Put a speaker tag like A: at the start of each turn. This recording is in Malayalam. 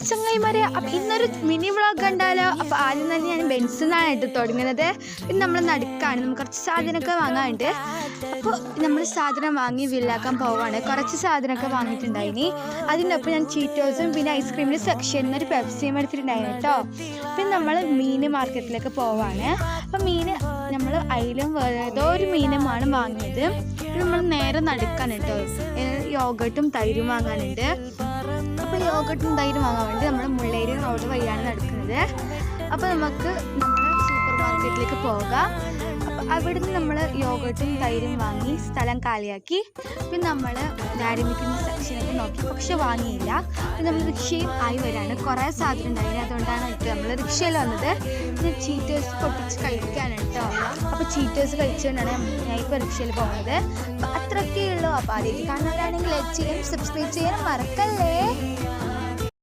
A: ചങ്ങായിമാരെ, അപ്പം ഇന്നൊരു മിനി വ്ളോഗ് കണ്ടാലോ? അപ്പോൾ ആദ്യം തന്നെ ഞാൻ ബെൻസിന്നാണ് തുടങ്ങുന്നത്. പിന്നെ നമ്മൾ നടുക്കാണ്, നമുക്ക് കുറച്ച് സാധനമൊക്കെ വാങ്ങാനുണ്ട്. അപ്പോൾ നമ്മൾ സാധനം വാങ്ങി ബില്ലാക്കാൻ പോവാണ്. കുറച്ച് സാധനമൊക്കെ വാങ്ങിയിട്ടുണ്ടായിനി. അതിൻ്റെ ഒപ്പം ഞാൻ ചീറ്റോസും പിന്നെ ഐസ്ക്രീമിൻ്റെ സെക്ഷനിൽ നിന്ന് ഒരു പെപ്സിയും എടുത്തിട്ടുണ്ടായിരുന്നു കേട്ടോ. പിന്നെ നമ്മൾ മീൻ മാർക്കറ്റിലേക്ക് പോവാണ്. അപ്പം മീൻ നമ്മൾ അതിലും ഏതോ ഒരു മീനുമാണ് വാങ്ങിയത്. നമ്മൾ നേരെ നടുക്കാണ് കേട്ടോ. യോഗട്ടും തൈരും വാങ്ങാനുണ്ട്. അപ്പോൾ യോഗട്ടും തൈരും വാങ്ങാൻ വേണ്ടി നമ്മൾ മുള്ളേരി റോഡ് വഴിയാണ് നടക്കുന്നത്. അപ്പോൾ നമുക്ക് നമ്മൾ സൂപ്പർ മാർക്കറ്റിലേക്ക് പോകാം. അപ്പോൾ അവിടുന്ന് നമ്മൾ യോഗട്ടും തൈരും വാങ്ങി സ്ഥലം കാലിയാക്കി. പിന്നെ നമ്മൾ ഡയറി മിൽക്കിൻ്റെ സെക്ഷനൊക്കെ നോക്കി, പക്ഷെ വാങ്ങിയില്ല. പിന്നെ നമ്മൾ റിക്ഷയും ആയി വരാണ്. കുറേ സാധനം ഉണ്ടായിരുന്നു, അതുകൊണ്ടാണ് കേട്ടോ നമ്മൾ റിക്ഷയിൽ വന്നത്. പിന്നെ ചീറ്റേഴ്സ് പൊട്ടിച്ച് കഴിക്കാനാണ് കേട്ടോ. അപ്പോൾ ചീറ്റേഴ്സ് കഴിച്ചുകൊണ്ടാണ് ഞാൻ ഇപ്പോൾ റിക്ഷയിൽ പോകുന്നത്. അപ്പോൾ അത്രയൊക്കെ ഉള്ളൂ. അപ്പോൾ ആദ്യമായിട്ട് കാണുന്നവരാണെങ്കിൽ ലൈക്ക് ചെയ്യാനും സബ്സ്ക്രൈബ് ചെയ്യാനും മറക്കല്ലേ.